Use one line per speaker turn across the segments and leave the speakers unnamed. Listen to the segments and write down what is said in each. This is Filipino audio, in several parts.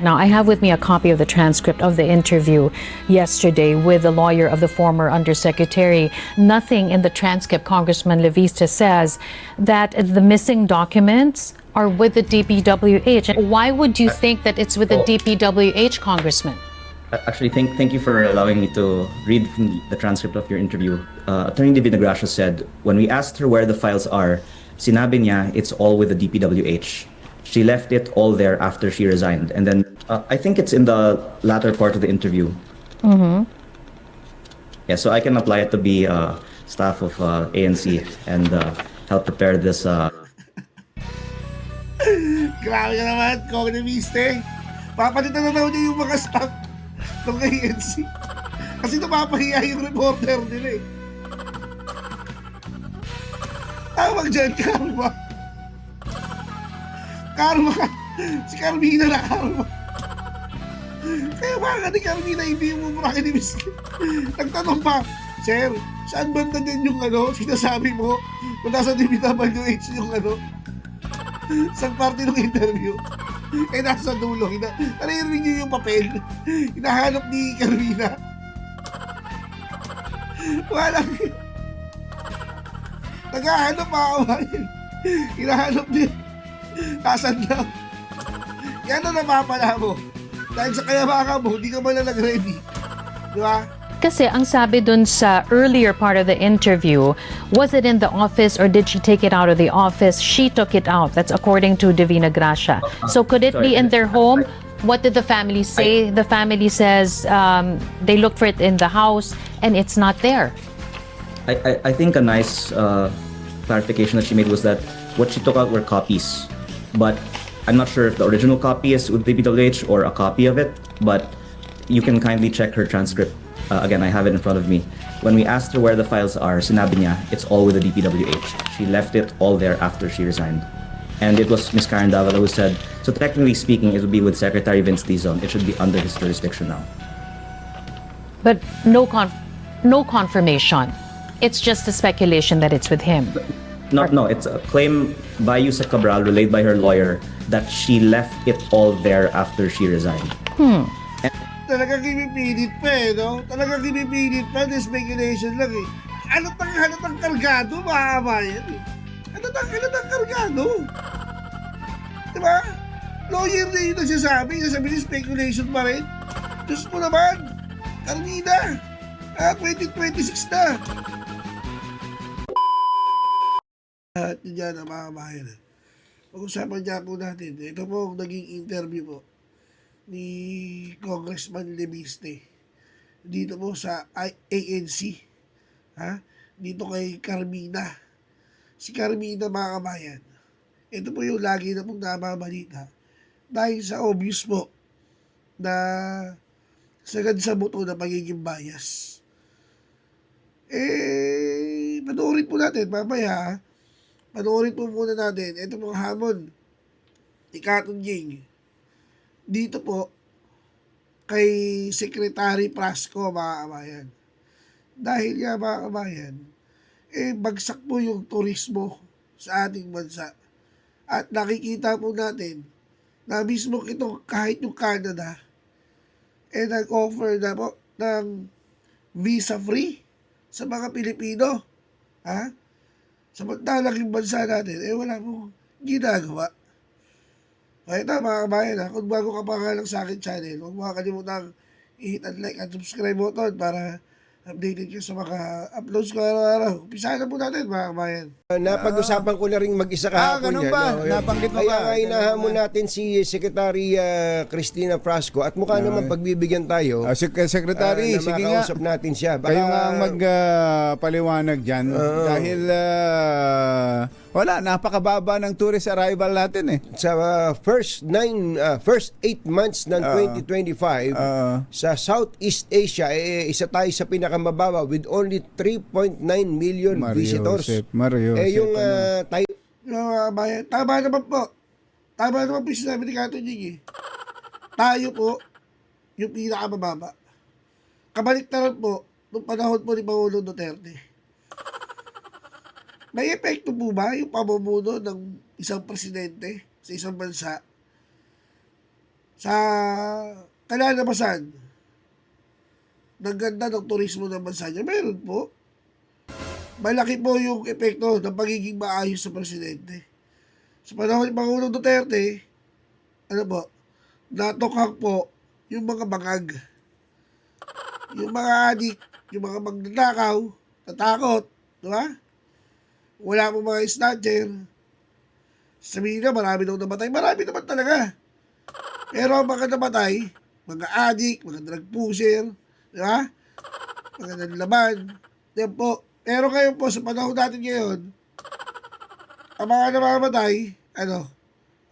Now, I have with me a copy of the transcript of the interview yesterday with the lawyer of the former undersecretary. Nothing in the transcript, Congressman Levista, says that the missing documents are with the DPWH. Why would you think that it's with the DPWH, Congressman?
Actually, thank you for allowing me to read from the transcript of your interview. Attorney Divina Gracia said, when we asked her where the files are, sinabi niya it's all with the DPWH. She left it all there after she resigned. And then I think it's in the latter part of the interview.
Mm-hmm.
Yeah, so I can apply it to be staff of ANC and help prepare this.
Grabe ka naman, Cogniviste. Papalitan na daw niya yung mga staff ng ANC. Kasi napapahiya yung reporter nila eh. Tawag dyan, Karma. Karma. Si Carmina na Karma. Kaya baka ni Carmina hindi mo murakin ni Miss. Nagtanong pa, Sir, saan banda din yung sinasabi mo kung nasa DPWH yung isang parte ng interview? Eh nasa dulo, naririnig niyo yung papel. Hinahanap ni Carmina. Wala. Naghahanap ako. Hinahanap niya. Kasan lang. Yan ang napapala mo. Dahil sa kayamakan mo, hindi ka man lang nag-ready. Di ba?
Kasi ang sabi dun sa earlier part of the interview, was it in the office or did she take it out of the office? She took it out. That's according to Divina Gracia. So could it be in their home? What did the family say? The family says they looked for it in the house and it's not there.
I think a nice clarification that she made was that what she took out were copies. But I'm not sure if the original copy is with DPWH or a copy of it, but you can kindly check her transcript. Again, I have it in front of me. When we asked her where the files are, sinabi niya, it's all with the DPWH. She left it all there after she resigned. And it was Ms. Karen Davila who said, so technically speaking, it would be with Secretary Vince Dizon. It should be under his jurisdiction now.
But no confirmation. It's just a speculation that it's with him.
No, it's a claim by Yusek Cabral, relayed by her lawyer, that she left it all there after she resigned.
Talagang kinipilit pa eh, no? Talagang kinipilit pa, the speculation lang eh. Halatang kargado, mahaba yan eh. Halatang kargado. Diba? Lawyer na yung nagsasabi ni speculation pa rin. Diyos mo naman, Carmina, 2026 na. At yun na mga bayan. Pag-usapan niya po natin, ito po ang naging interview po ni Congressman Leviste dito po sa ANC, dito kay Carmina. Si Carmina, mga kabayan, ito po yung lagi na pong namamalita dahil sa obvious po na sagad sa buto na pagiging bias. Panoorin po natin mamaya. Panoorin po muna natin ito pong hamon ni Katon Jing dito po kay Secretary Prasco, mga kabayan. Dahil nga, mga kabayan, bagsak po yung turismo sa ating bansa. At nakikita po natin na mismo ito, kahit yung Canada, nag-offer na po ng visa free sa mga Pilipino. Samantalang yung bansa natin, wala po ginagawa. Kaya ito, mga kabayan, kung bago ka pa nga lang sa akin channel, huwag mo kalimutan i-hit and like at subscribe button para updated ka sa mga uploads ko araw-araw. Umpisahan na po natin, mga kabayan.
Napag-usapan ko na rin mag-isa kahapon
ganun
yan.
ba? Nabanggit mo
Kaya
ba?
nga inahamon natin si Secretary Cristina Frasco at mukha naman pagbibigyan tayo.
Secretary,
na
sige nga.
makausap natin siya.
Kayo nga ang magpaliwanag dyan. Dahil wala, napakababa ng tourist arrival natin eh.
Sa first 8 months ng 2025 sa Southeast Asia, isa tayo sa pinakamababa with only 3.9 million visitors.
Mario
Yung tayo
Mga kabayan, tama naman po. Tama naman po yung sinabi ni Katon Jing eh. Tayo po, yung pinakamababa. Kabaliktaran po, nung panahon po ni Pangulong Duterte. May epekto po ba yung pamumuno ng isang presidente sa isang bansa sa kalalabasan ng ganda ng turismo ng bansa niya, meron po. Malaki po yung epekto ng pagiging maayos sa presidente. Sa panahon ni Pangulong Duterte, ano po, natokhang po yung mga bangag, yung mga adik, yung mga magnanakaw, natakot, di ba? Wala po mga snatcher. Sabihin na, marami daw namatay. Marami naman talaga. Pero ang mga namatay, mga adik, mga drug pusher, di ba? Mga nanlaban. Yan po. Pero ngayon po, sa panahon natin ngayon, ang mga namamatay,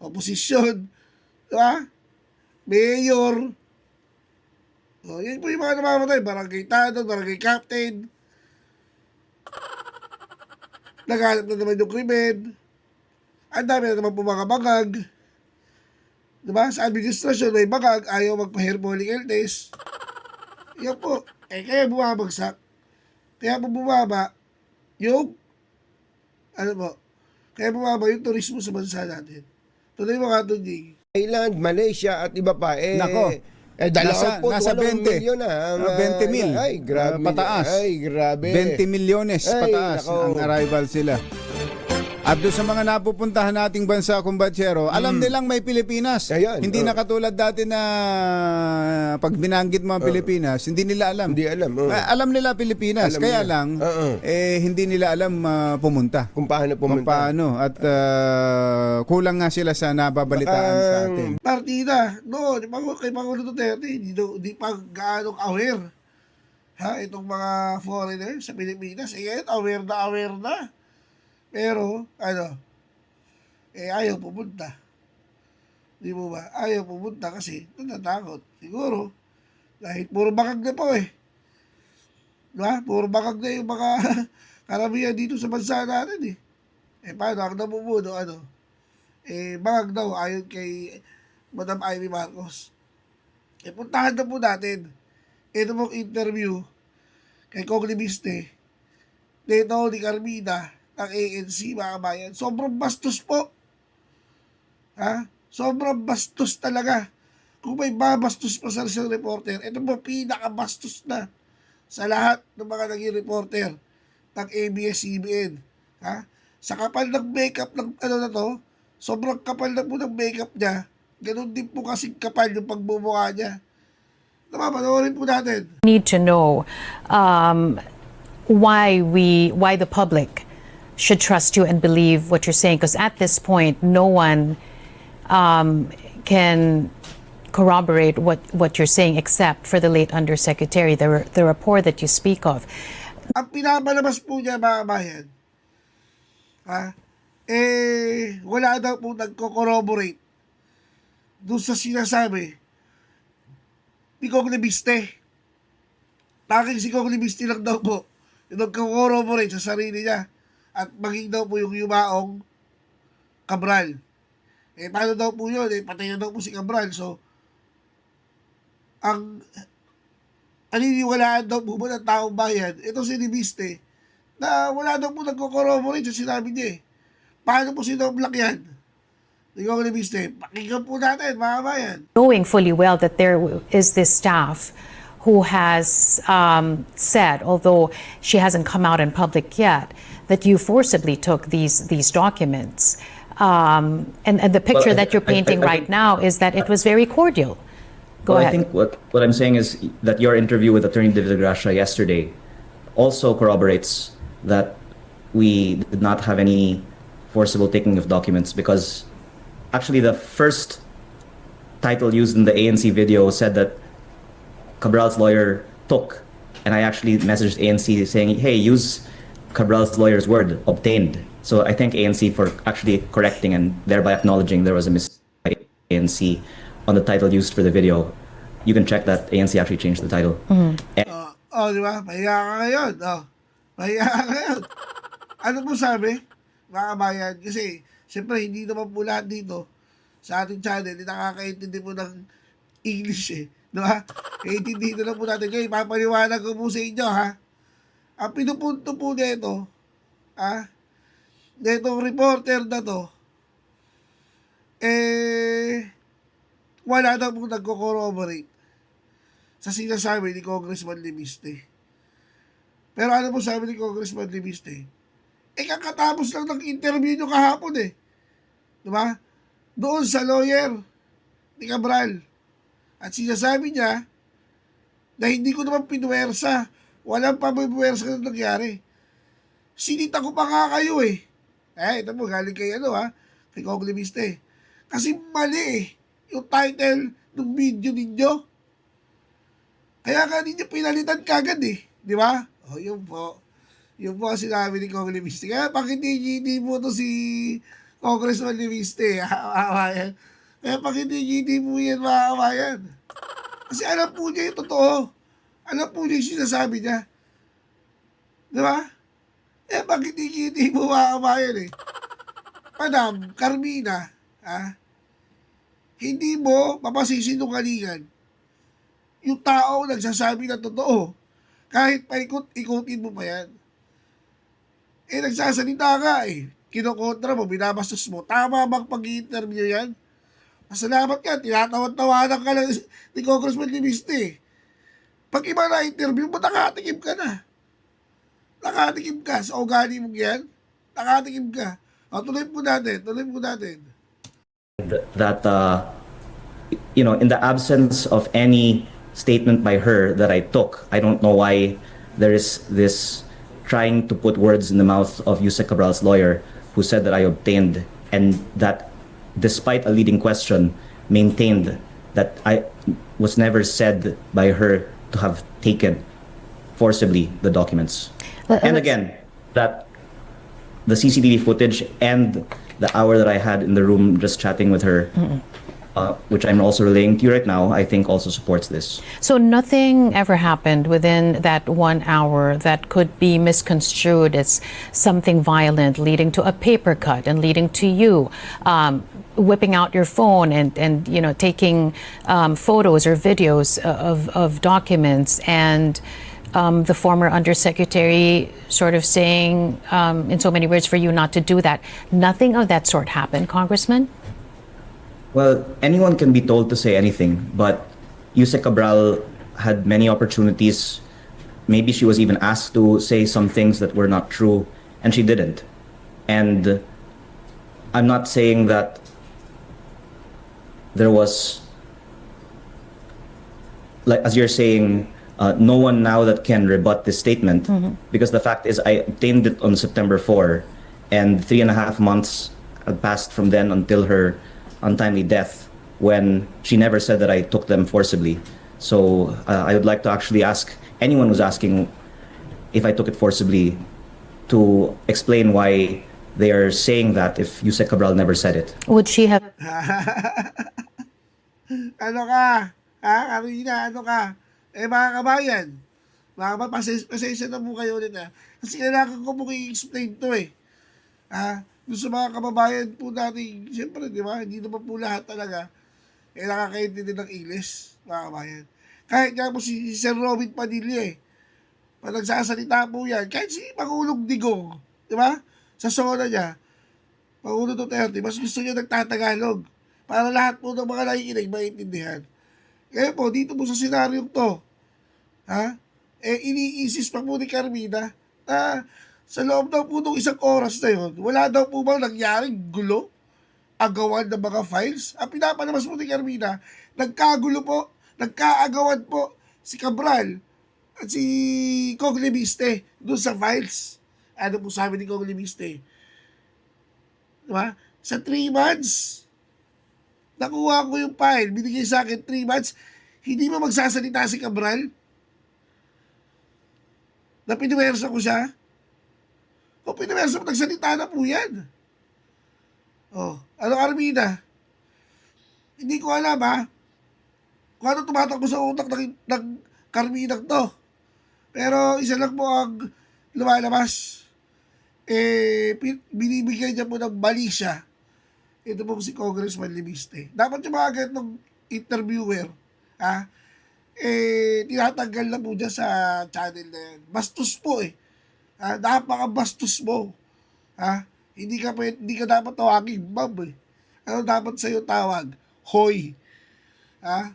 oposisyon, di ba? Mayor. O, yan po yung mga namamatay. Barangay tanod, barangay captain. Naghanap na naman yung krimen. Ang dami na naman po mga bangag. Diba? Sa administrasyon, may bangag, ayaw magpa-herbolic illness. Yan po. Kaya bumabagsak. Kaya po bumaba yung, kaya bumaba yung turismo sa bansa natin. Tuloy mo ka ito, Jing.
Thailand, Malaysia at iba pa.
Nako. Nasa 20.
milyon na.
20 mil.
Ay, grabe.
Pataas.
Ay, grabe.
20 milyones
Ay,
pataas
nako.
ang arrival sila. At doon sa mga napupuntahan nating bansa, kumbatsero, alam nilang may Pilipinas.
Ayan,
Hindi na katulad dati na pag binanggit mo ang Pilipinas, hindi nila alam.
Hindi alam.
Alam nila Pilipinas,
Alam
kaya
nila.
lang, hindi nila alam pumunta.
Kung paano
Kung
pumunta.
paano. At kulang nga sila sa nababalitaan sa atin.
Partida. No, kay Pangulo Duterte, di pa gaano aware. Ha, itong mga foreigners sa Pilipinas, ngayon, aware na. Pero, ayaw pumunta. Di mo ba? Ayaw pumunta kasi natatakot. Siguro, dahil puro bakag na po eh. Diba? Puro bakag na yung mga karamihan dito sa bansa natin eh. Paano? Ang namumuno, bakag daw ayon kay Madam Amy Marcos. Puntahan na po natin. Ito mong interview kay Kong Libiste, dito ni Carmina, ng ANC, mga bayan. Sobrang bastos po. Ha? Sobrang bastos talaga. Kung may babastos pa sa isang reporter, ito po pinakabastos na sa lahat ng mga naging reporter ng ABS-CBN. Ha? Sa kapal ng makeup ng na to, sobrang kapal na po ng makeup niya. Ganun din po kasing kapal yung pagmumukha niya. Panoorin po natin.
Need to know why the public should trust you and believe what you're saying, because at this point no one can corroborate what you're saying except for the late undersecretary, the rapport that you speak of.
Ang pinapalabas po niya, mga bayan, wala daw po nagko-corroborate doon sa sinasabi ni Kong Libiste. Tanging si Kong Libiste lang daw po yung nagko-corroborate sa sarili niya. At maging daw po yung yumaong Cabral. Paano daw po yun? Patay na daw po si Cabral. So, ang aniniwalaan daw po ba ng taong bayan, ito si Libiste, na wala daw po nagko-corroborate sa sinabi niya. Paano po sinoblock yan? Ikaw, Libiste, pakinggan po natin, mga bayan.
Knowing fully well that there is this staff who has said, although she hasn't come out in public yet, that you forcibly took these documents. And the picture that you're painting right now is that it was very cordial. Go
I
ahead.
think what I'm saying is that your interview with Attorney Divina Gracia yesterday also corroborates that we did not have any forcible taking of documents, because actually the first title used in the ANC video said that Cabral's lawyer took, and I actually messaged ANC saying, hey, use Cabral's lawyer's word, obtained. So I thank ANC for actually correcting and thereby acknowledging there was a mistake by ANC on the title used for the video. You can check that ANC actually changed the title.
Di ba? Mahiya ka ngayon. Mahiya ka ngayon. Ano po sabi, mga bayan? Kasi, siyempre, hindi naman po lahat dito sa ating channel, hindi nakakaintindi po ng English eh. Di ba? Intindihin na lang po natin. Kaya ipapaliwanag ko po sa inyo, ha? Ang pinupunto po nito, netong reporter na to, wala daw pong nagko-corroborate sa sinasabi ni Congressman Limiste. Pero ano po sabi ni Congressman Limiste? Kakatapos lang ng interview nyo kahapon eh. Diba? Doon sa lawyer ni Cabral. At sinasabi niya na hindi ko naman pinuwersa. Walang pabuwersa na nangyari. Sinita ko pa nga kayo eh. Ito mo, galing kay kay Kong Limiste. Kasi mali eh, yung title ng video ninyo. Kaya nga ninyo pinalitan kagad eh. Di ba? Yun po. Yun po ang sinabi ni Kong Limiste. Kaya pakiti-giti mo to si Congressman Limiste. Maawayan. Kaya pakiti-giti mo yan, maawayan. Kasi alam po niya yung totoo. Alam po niya yung sinasabi niya. Di ba? Pakiti-giti mo, maawayan eh. Madam, Carmina, hindi mo papasisinungalingan yung tao nagsasabi na totoo. Kahit paikot-ikutin mo pa yan. Nagsasalita ka eh. Kinokontra mo, binabastos mo. Tama bang pag-i-interview yan? Masalamat ka, tinatawad-tawanan ka lang ni Congressman Limiste. Pag iba na-interview mo, nakatikim ka na. Nakatikim ka sa ugali mong yan. Nakatikim ka. Tuloy po natin.
That in the absence of any statement by her that I took, I don't know why there is this trying to put words in the mouth of Yusek Cabral's lawyer, who said that I obtained, and that despite a leading question, maintained that I was never said by her to have taken forcibly the documents. And again, that the CCTV footage and the hour that I had in the room just chatting with her, which I'm also relaying to you right now, I think also supports this.
So nothing ever happened within that 1 hour that could be misconstrued as something violent, leading to a paper cut and leading to you whipping out your phone and taking photos or videos of documents, and the former undersecretary sort of saying, in so many words, for you not to do that. Nothing of that sort happened, Congressman?
Well, anyone can be told to say anything, but Yusek Cabral had many opportunities. Maybe she was even asked to say some things that were not true, and she didn't. And I'm not saying that there was, like as you're saying, no one now that can rebut this statement, because the fact is I obtained it on September 4, and 3.5 months had passed from then until her untimely death, when she never said that I took them forcibly. So I would like to actually ask anyone who's asking if I took it forcibly to explain why they are saying that if Yusek Cabral never said it.
Would she have?
Ano ka? Carolina, ano ka? Mga kabayan, pasensya na po kayo ulit Kasi kailangan ko po i-explain to eh. Doon sa mga kababayan po natin, siyempre, di ba, hindi naman po lahat talaga nakakaintindi ng English, mga kabayan. Kahit nga po si Sir Robin Padilla pag nagsasalita po yan, kahit si Pangulong Digong, di ba, sa zona niya, Pangulo Duterte, mas gusto niya nagtatagalog para lahat po ng mga nakikinig maintindihan. Kaya po, dito po sa senaryong to, iniisis pa po ni Carmina na sa loob daw po ng 1 oras na yun, wala daw po bang nangyaring gulo, agawan ng mga files. Ang pinapalabas po ni Carmina, nagkaagawan po si Cabral at si Kong Limiste doon sa files. Ano po sabi ni Kong Limiste? Diba? Sa 3 months, nakuha ko yung file, binigay sa akin 3 months, hindi mo magsasalita si Cabral? Na pinuwersa ko siya? Kung pinuwersa mo, nagsalita na po yan. Ano Carmina? Hindi ko alam kung ano tumatakbo sa utak ng Carmina to. Pero isa lang po ang lumalabas. Binibigyan niya po ng mali siya. Ito po si Congressman Limiste. Dapat yung mga ganitong interviewer, tinatanggal na po dyan sa channel na yan. Bastos po napakabastos mo. Hindi ka dapat tawagin ma'am Ano dapat sa'yo tawag? Hoy. Ha?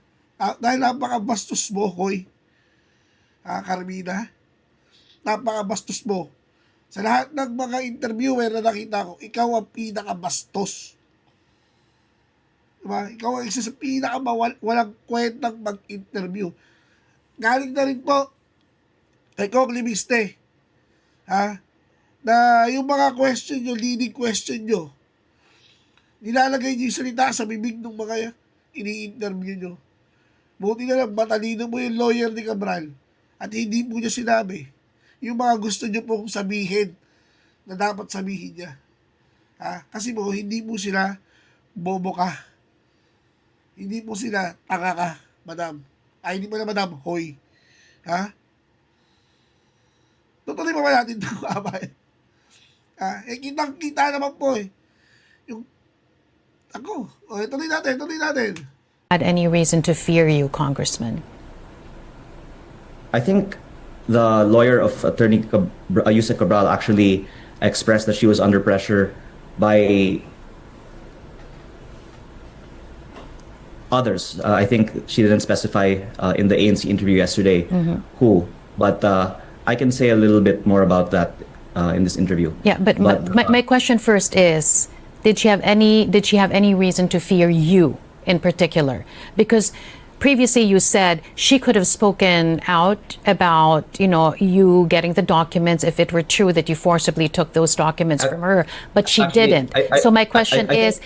Dahil napakabastos mo, Hoy. Carmina. Napakabastos mo. Sa lahat ng mga interviewer na nakita ko, ikaw ang pinakabastos. Diba? Ikaw ang isa sa walang kwentang mag-interview. Galing na rin po kay Kong Limiste. Na yung mga question nyo, leading question nyo, nilalagay nyo yung salita sa bibig ng mga ini-interview nyo. Buti na lang, matalino mo yung lawyer ni Cabral at hindi mo niya sinabi yung mga gusto nyo pong sabihin na dapat sabihin niya. Kasi hindi mo sila bobo ka. Hindi mo sila tanga ka, madam. Hindi mo na madam, hoy. Tutuloy pa ba natin ito, abay? Kitang-kita naman po yung tuloy natin.
Had any reason to fear you, Congressman?
I think the lawyer of Attorney Yusek Cabral actually expressed that she was under pressure by others. I think she didn't specify in the ANC interview yesterday who, but I can say a little bit more about that in this interview.
Yeah, but my question first is, did she have any reason to fear you in particular? Because previously you said she could have spoken out about, you getting the documents if it were true that you forcibly took those documents from her, but she didn't. So my question is,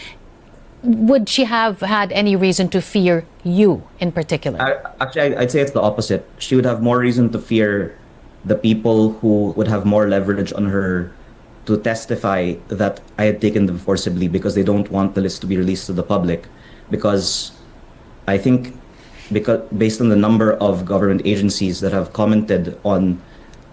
would she have had any reason to fear you in particular?
Actually, I'd say it's the opposite. She would have more reason to fear the people who would have more leverage on her to testify that I had taken them forcibly, because they don't want the list to be released to the public. Because I think, based on the number of government agencies that have commented on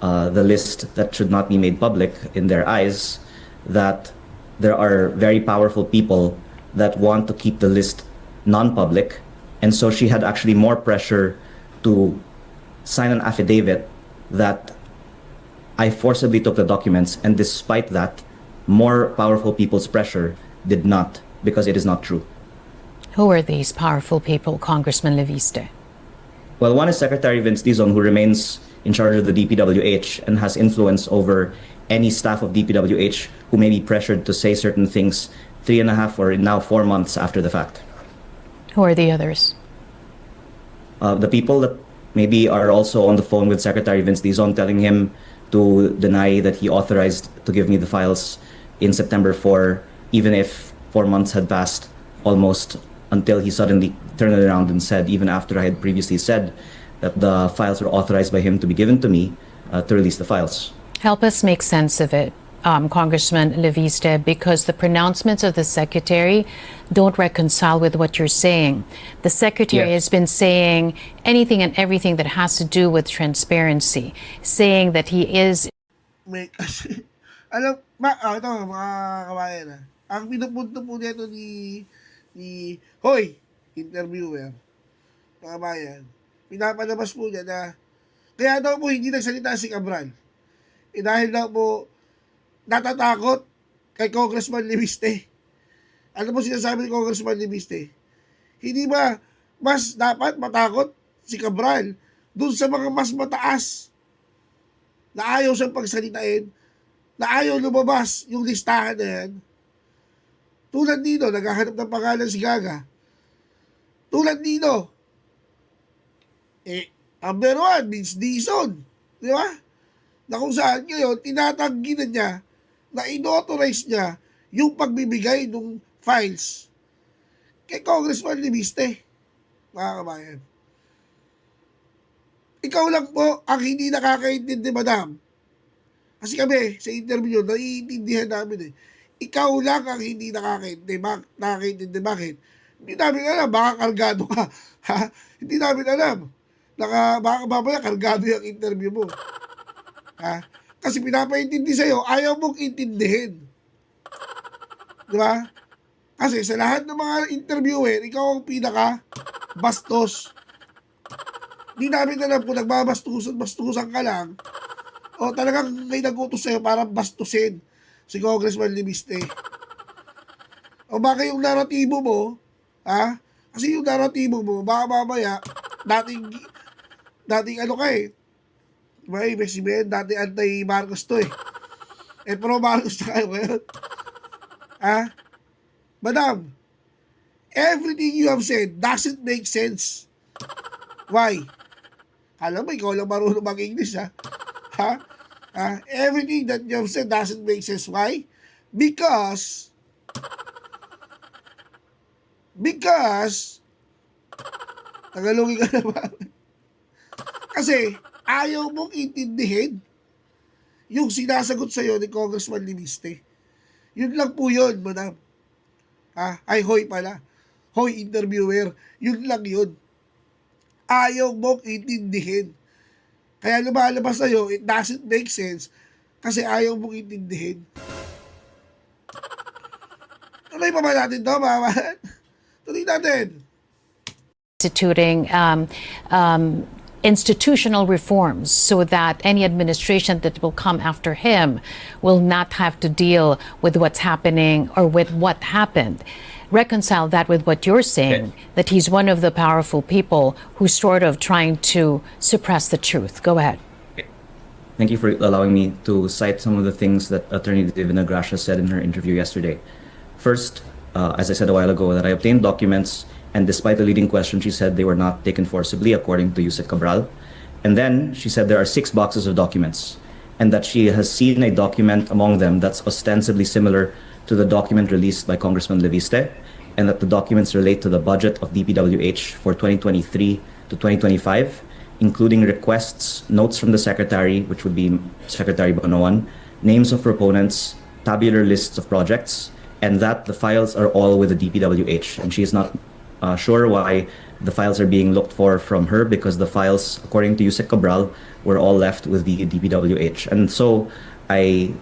the list that should not be made public in their eyes, that there are very powerful people that want to keep the list non-public. And so she had actually more pressure to sign an affidavit that I forcibly took the documents, and despite that, more powerful people's pressure did not, because it is not true.
Who are these powerful people, Congressman Leviste?
Well, one is Secretary Vince Dizon, who remains in charge of the DPWH and has influence over any staff of DPWH who may be pressured to say certain things 3.5 or now 4 months after the fact.
Who are the others?
The people that maybe are also on the phone with Secretary Vince Dizon, telling him to deny that he authorized to give me the files in September 4, even if 4 months had passed almost, until he suddenly turned it around and said, even after I had previously said that the files were authorized by him to be given to me, to release the files.
Help us make sense of it, Congressman Leviste, because the pronouncements of the Secretary don't reconcile with what you're saying. The Secretary has been saying anything and everything that has to do with transparency, saying that he is...
Ito mga kabayan ang pinupunto po dito ni Hoy, interviewer, mga kabayan, pinapalabas po niya na kaya daw po hindi nagsalita si Cabral. Dahil daw po natatakot kay Congressman Leviste. Ano po sinasabi ni Congressman Leviste? Hindi ba mas dapat matakot si Cabral dun sa mga mas mataas na ayaw siyang pagsalitain, na ayaw lumabas yung listahan na yan? Tulad dito, naghahanap ng pangalan si Gaga. Tulad dito, number 1, Vince Dizon. Di ba? Na kung saan ngayon, tinatanggi na niya na inauthorize niya yung pagbibigay ng files kay Congressman Leviste. Mga kabayan, ikaw lang po ang hindi nakakaintindi, madam. Kasi kami, sa interview, naiintindihan namin Ikaw lang ang hindi nakakaintindi. Bakit? Hindi namin alam, baka kargado ka. Hindi namin alam. Baka babaya, kargado yung interview mo. Kasi pinapaintindi sa'yo, ayaw mong intindihin. Di ba? Kasi sa lahat ng mga interviewer, ikaw ang pinaka-bastos. Hindi namin alam kung nagbabastusan ka lang, o talagang may nagutos sa'yo para bastusin si Congressman Leviste. O baka yung naratibo mo, Kasi yung naratibo mo, baka mamaya, dating ano ka eh. Diba, ibig sabihin, dating anti-Marcos to eh. Eh, pro-Marcos na kayo ngayon. Ha? Madam, everything you have said doesn't make sense. Why? Alam mo, ikaw lang marunong mag-English, ha? Ha? Everything that you have said doesn't make sense. Why? Because, Tagalogin ka naman. Kasi, ayaw mong intindihin yung sinasagot sa'yo ni Congressman Liniste. Yun lang po yun, madam. Ay, hoy pala. Hoy, interviewer. Yun lang yun. Ayaw mong intindihin. Kaya lumalabas sa'yo, it doesn't make sense kasi ayaw mong intindihin. Tuloy pa ba natin to, mama? Tuloy natin.
Instituting institutional reforms so that any administration that will come after him will not have to deal with what's happening or with what happened. Reconcile that with what you're saying, that he's one of the powerful people who's sort of trying to suppress the truth. Go ahead.
Thank you for allowing me to cite some of the things that Attorney Divina Gracia said in her interview yesterday. First, as I said a while ago, that I obtained documents, and despite the leading question, she said they were not taken forcibly, according to Yusek Cabral. And then she said there are 6 boxes of documents, and that she has seen a document among them that's ostensibly similar to the document released by Congressman Leviste, and that the documents relate to the budget of DPWH for 2023 to 2025, including requests, notes from the Secretary, which would be Secretary Bonoan, names of proponents, tabular lists of projects, and that the files are all with the DPWH. And she is not sure why the files are being looked for from her, because the files, according to Yusek Cabral, were all left with the DPWH. And so I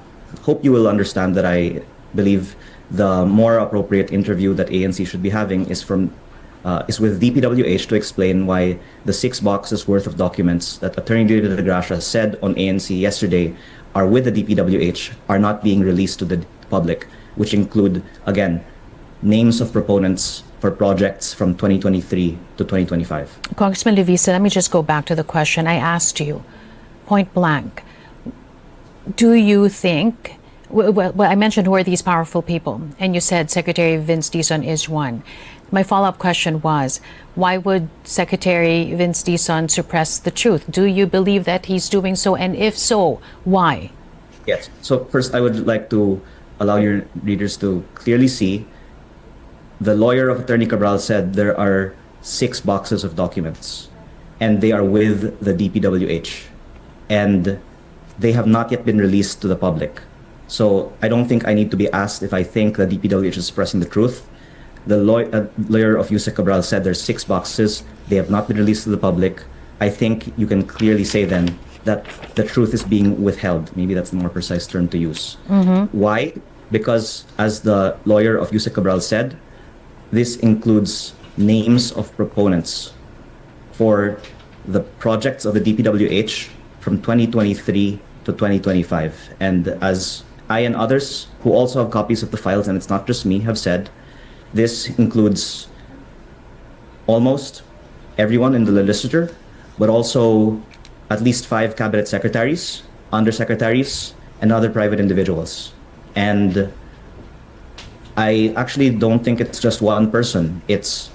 hope you will understand that I believe the more appropriate interview that ANC should be having is with DPWH to explain why the 6 boxes worth of documents that Attorney Divina Gracia said on ANC yesterday are with the DPWH are not being released to the public, which include, again, names of proponents for projects from 2023 to 2025.
Congressman Leviste, let me just go back to the question I asked you, point blank. Do you think, well, I mentioned who are these powerful people, and you said Secretary Vince Dizon is one. My follow-up question was, why would Secretary Vince Dizon suppress the truth? Do you believe that he's doing so, and if so, why?
Yes. So first, I would like to allow your readers to clearly see the lawyer of Attorney Cabral said there are 6 boxes of documents, and they are with the DPWH, and they have not yet been released to the public. So I don't think I need to be asked if I think the DPWH is suppressing the truth. The lawyer of Yusek Cabral said there's 6 boxes. They have not been released to the public. I think you can clearly say then that the truth is being withheld. Maybe that's the more precise term to use. Why? Because as the lawyer of Yusek Cabral said, this includes names of proponents for the projects of the DPWH from 2023 to 2025. And as I and others who also have copies of the files, and it's not just me, have said, this includes almost everyone in the legislature, but also at least 5 cabinet secretaries, undersecretaries, and other private individuals. And I actually don't think it's just one person. It's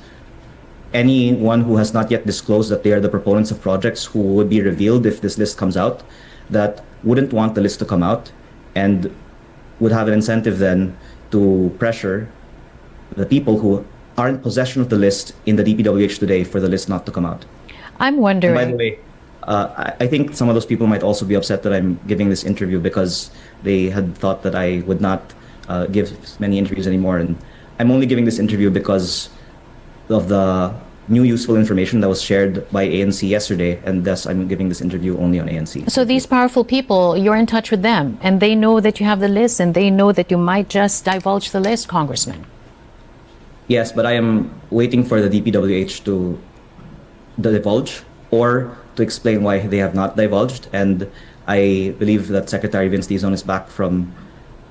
anyone who has not yet disclosed that they are the proponents of projects who would be revealed if this list comes out, that wouldn't want the list to come out and would have an incentive then to pressure the people who are in possession of the list in the DPWH today for the list not to come out.
I'm wondering.
And by the way, I think some of those people might also be upset that I'm giving this interview because they had thought that I would not give many interviews anymore. And I'm only giving this interview because of the new useful information that was shared by ANC yesterday, and thus I'm giving this interview only on ANC.
So these powerful people, you're in touch with them, and they know that you have the list, and they know that you might just divulge the list, Congressman.
Yes, but I am waiting for the DPWH to divulge or to explain why they have not divulged. And I believe that Secretary Vince Dizon is back from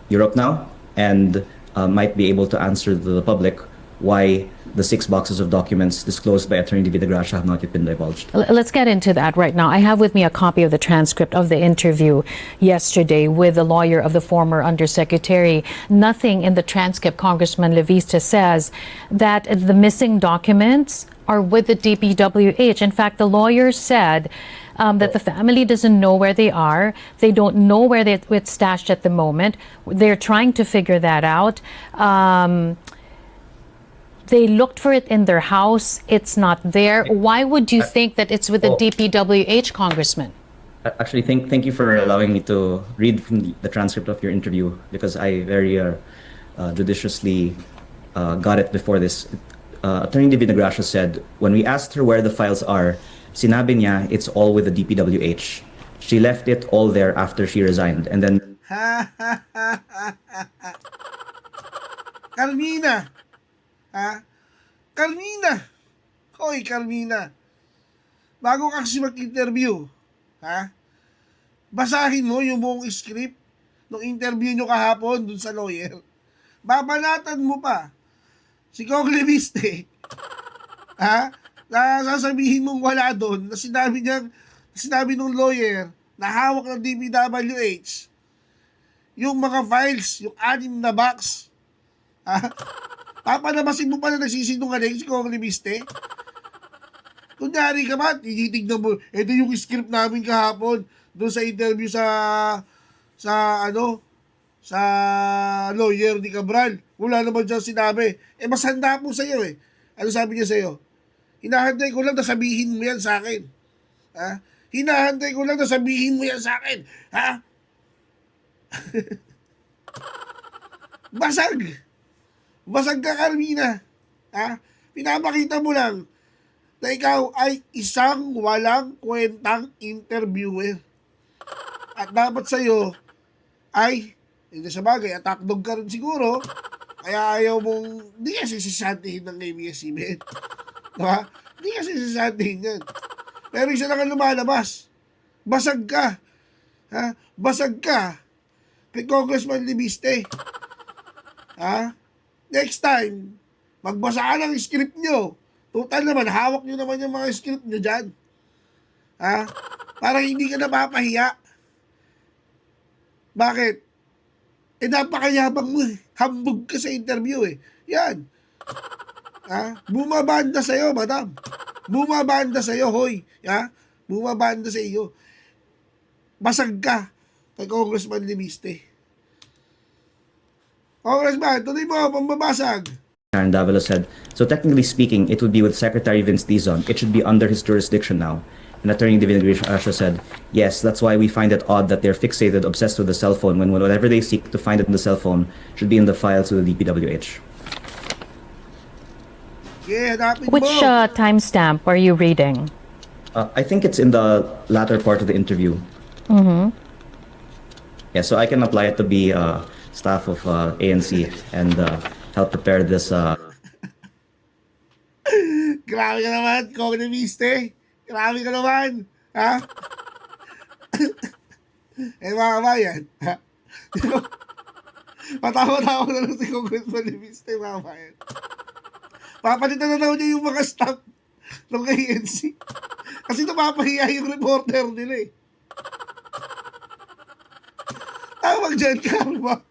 Europe now and might be able to answer to the public why the 6 boxes of documents disclosed by Attorney Divina Gracia have not yet been divulged.
Let's get into that right now. I have with me a copy of the transcript of the interview yesterday with the lawyer of the former undersecretary. Nothing in the transcript, Congressman Levista, says that the missing documents are with the DPWH. In fact, the lawyer said that the family doesn't know where they are. They don't know where it's stashed at the moment. They're trying to figure that out. They looked for it in their house. It's not there. Why would you think that it's with the DPWH, Congressman?
Actually, thank you for allowing me to read from the transcript of your interview, because I very judiciously got it before this. Attorney Divina Gracia said, when we asked her where the files are, sinabi niya it's all with the DPWH. She left it all there after she resigned. And then
Carmina. Ha? Carmina. Hoy, Carmina. Bago ka kasi mag-interview, ha? Basahin mo yung buong script ng interview nyo kahapon dun sa lawyer. Babanatan mo pa si Kong Leviste. Ha? Na sasabihin mong wala doon, na sinabi ng lawyer na hawak ng DPWH yung mga files, yung 6 na box. Ha? Papanabasin mo pa na nagsisinungaling si Kong Leviste? Kunyari ka ba, tinitignan mo, ito yung script namin kahapon doon sa interview sa lawyer ni Cabral. Wala naman dyan sinabi. Mas handa po sa'yo eh. Ano sabi niya sa'yo? Hinahantay ko lang na sabihin mo yan sa akin. Ha? Hinahantay ko lang na sabihin mo yan sa akin. Ha? Basag! Basag ka, Carmina. Ha? Pinapakita mo lang na ikaw ay isang walang kwentang interviewer. At dapat sa'yo ay, hindi sa bagay, attack dog ka rin siguro. Kaya ayaw mong, hindi kasi sisantihin ng ABS-CBN. Diba? Hindi kasi sisantihin yan. Pero isa lang ang lumalabas. Basag ka. Ha? Basag ka. Kay Congressman Leviste. Ha? Next time, magbasa ka ng script nyo. Total naman, hawak nyo naman yung mga script nyo dyan. Ha? Para hindi ka napapahiya. Bakit? Napakayabang mo eh. Hambog ka sa interview eh. Yan. Ha? Bumabanda sa'yo, madam. Bumabanda sa'yo, hoy. Ha? Bumabanda sa iyo. Basag ka kay Congressman Leviste. Congressman, tuloy mo, pambabasag.
Karen Davila said, so technically speaking, it would be with Secretary Vince Dizon. It should be under his jurisdiction now. And Attorney Divina Gracia said, yes, that's why we find it odd that they're fixated, obsessed with the cell phone, when whatever they seek to find it in the cell phone should be in the files of the DPWH.
Yeah, hanapin
Which
mo.
timestamp are you reading?
I think it's in the latter part of the interview.
Mm-hmm.
Yeah, so I can apply it to be staff of ANC and help prepare this.
Grabe ka naman, Kong Leviste. Grabe ka naman. Ha? Mga kabayan. Ha? Patawa-tawa na lang si Congressman Leviste, mga kabayan. Papalitan na daw niya yung mga staff ng ANC. Kasi napapahiya yung reporter nila eh. Tawag dyan, karma.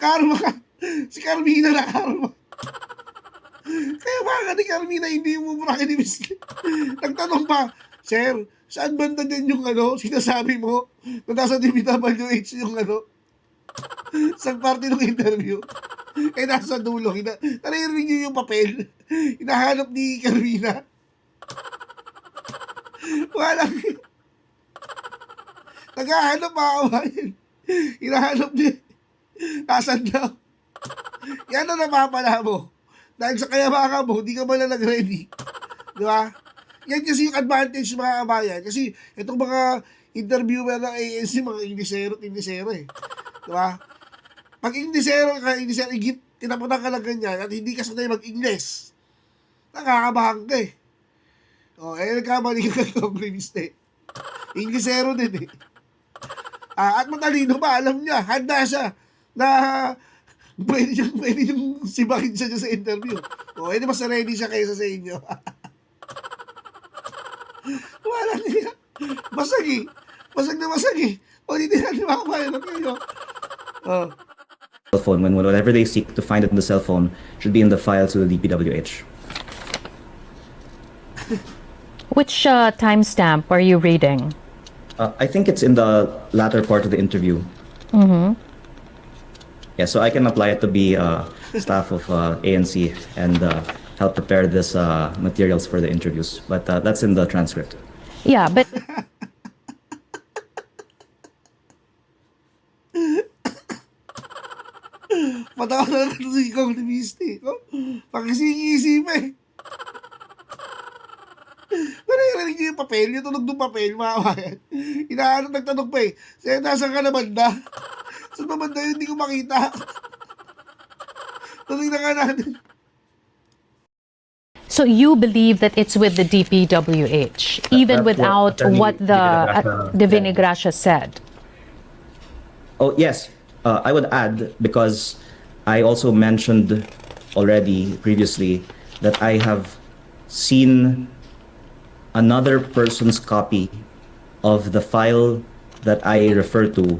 Karma ka. Si Carmina na karma. Kaya baka ni Carmina hindi mo mura kinibis. Nagtanong pa, Sir, saan banda din yung sinasabi mo na nasa DPWH yung sa parte ng interview? Nasa dulo. Naririnig niyo yung papel. Hinahanap ni Carmina. Walang. Naghahanap maawain. Hinahanap niya. Nasaan daw? Yan ang napapala mo. Dahil sa kayamakan mo, hindi ka ba na nag-ready? Di ba? Yan kasi yung advantage mga kabayan. Kasi itong mga interviewer ng ANC, mga Indisero eh. Di ba? Pag Indisero, tinapunan ka lang ganyan at hindi ka sanay mag-Ingles, nakakabahan ka eh. Nagkamali ka kay Kong Leviste. Indisero din eh. At matalino ba, alam niya, handa siya na pwede yung sibakin siya dyan sa interview. O, edi mas ready siya kaysa sa inyo. Wala niya. Basag eh. Basag na basag eh. O, hindi natin makabayan na kayo. Oh.
Cell phone when whatever they seek to find it in the cell phone should be in the files of the DPWH.
Which timestamp are you reading?
I think it's in the latter part of the interview. Yeah, so I can apply it to be staff of ANC and help prepare this materials for the interviews. But that's in the transcript.
Yeah, but
Patawa na lang si Economist eh. Oh, pakising-isip eh. Naririnig niyo yung papel, yung tunog ng papel, mga kabayan. Inaano, nagtanong pa eh. Sa'yo, nasan ka na banda? Saan na banda yun, hindi ko makita. Tuloy na nga natin.
so you believe that it's with the DPWH, even
That's
without
Attorney
what the
Divina
Gracia said.
Oh, yes. I would add, because I also mentioned already previously that I have seen another person's copy of the file that I refer to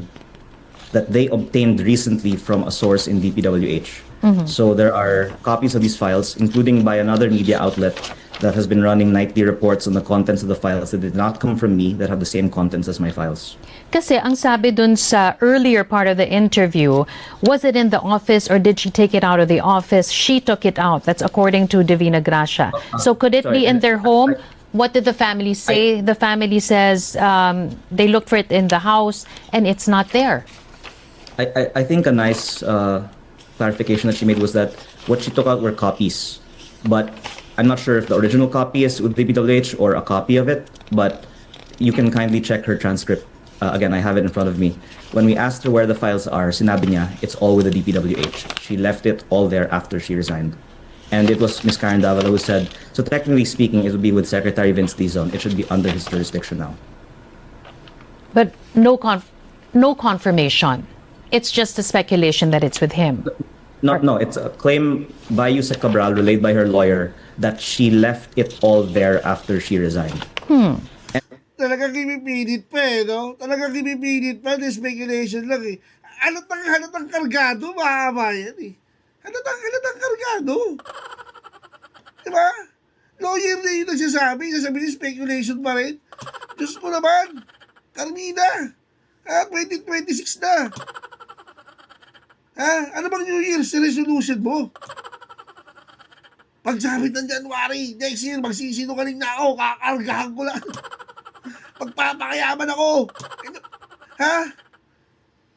that they obtained recently from a source in DPWH. So there are copies of these files, including by another media outlet that has been running nightly reports on the contents of the files that did not come from me, that have the same contents as my files.
Kasi ang sabi dun sa earlier part of the interview, was it in the office or did she take it out of the office? She took it out. That's according to Divina Gracia. So could it be
sorry,
in their home? What did the family say? The family says they looked for it in the house and it's not there.
I think a nice clarification that she made was that what she took out were copies, but I'm not sure if the original copy is with DPWH or a copy of it, but you can kindly check her transcript. Again, I have it in front of me. When we asked her where the files are, sinabi niya, it's all with the DPWH. She left it all there after she resigned. And it was Ms. Karen Davila who said, so technically speaking, it would be with Secretary Vince Dizon. It should be under his jurisdiction now.
But no confirmation. It's just a speculation that it's with him.
No, it's a claim by Yusek Cabral, relayed by her lawyer, that she left it all there after she resigned.
Talagang kimipilit pa eh, no? Talagang kimipilit pa, the speculation lang eh. Halatang kargado, mga kabayan eh. Halatang kargado. Diba? Lawyer na yun nagsasabi, sasabihin speculation pa rin. Diyos mo naman, Carmina, 2026 na. Ano bang New Year's resolution mo? Pagsabit ng January, next year, magsisinungaling na ako, kakargahan ko lang. Pagpapakayaman ako.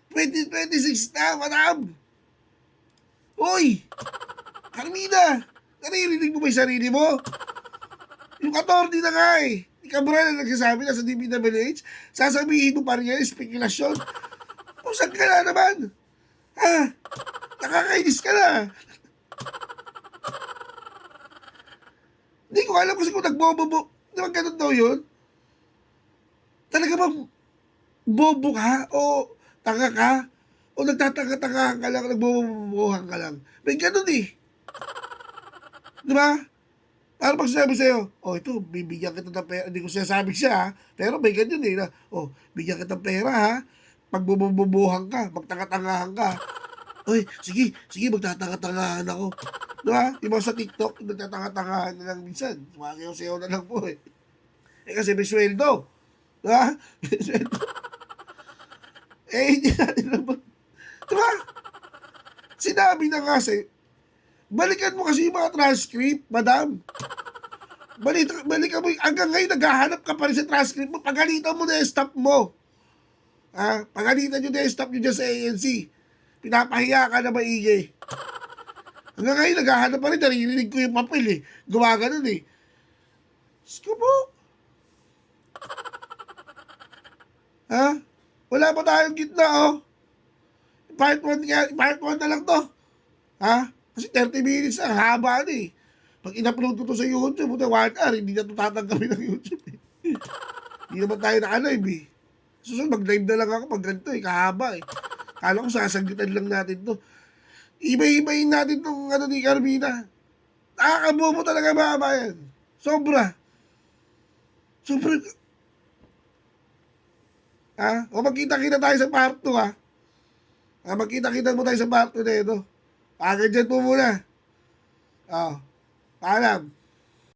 2026 na, madam. Hoy, Carmina, naririnig mo ba yung sarili mo? Yung attorney na nga eh. Cabral na nagsasabi na sa DPWH, sasabihin mo pa rin yan, spekulasyon. Pusag ka na naman. Nakakainis ka na. Hindi ko alam kasi kung nagbobo. Di ba ganun daw yun? Talaga bang bobo ka? O tanga ka? O nagtatanga-tanga ka lang, nagbobobohan ka lang? May ganun eh. Di ba? Para pag sinabi sa'yo, ito, bibigyan kita ng pera. Hindi ko sinasabi siya, ha? Pero may ganyan eh. Bigyan kita ng pera, ha? Pag bububuhan ka, magtanga-tangahan ka. Sige, magtatanga-tangahan ako. Diba? Di ba sa TikTok, nagtatanga-tangahan na lang minsan. Sumasayaw na lang po eh. Kasi may sweldo. Diba? May sweldo. Hindi natin naman. Diba? Sinabi na nga sa'yo, balikan mo kasi yung mga transcript, madam. Balikan mo. Hanggang ngayon, naghahanap ka pa rin sa transcript mo. Pagalitan mo na yung staff mo. Pagalitan nyo na yung staff nyo dyan sa ANC. Pinapahiya ka na maingay. Hanggang ngayon, naghahanap pa rin. Naririnig ko yung papel eh. Gumaganon eh. Sko po. Wala pa tayong gitna oh. Part 1 na lang to. Kasi 30 minutes ang haba na eh. Pag in-upload ko to sa YouTube, 1 hour, hindi na ito tatanggapin ng YouTube eh. Hindi naman tayo naka-live eh. Susunod, mag-live na lang ako pag ganito eh, kahaba eh. Kala ko sasagitan lang natin to. Iba-ibayin natin tong ano ni Carmina. Nakakabobo talaga mga bayan. Sobra. Sobra. Ha? O magkita-kita tayo sa part 2 ha. Magkita-kita mo tayo sa part 2 na ito. Agad dyan po muna. Paalam.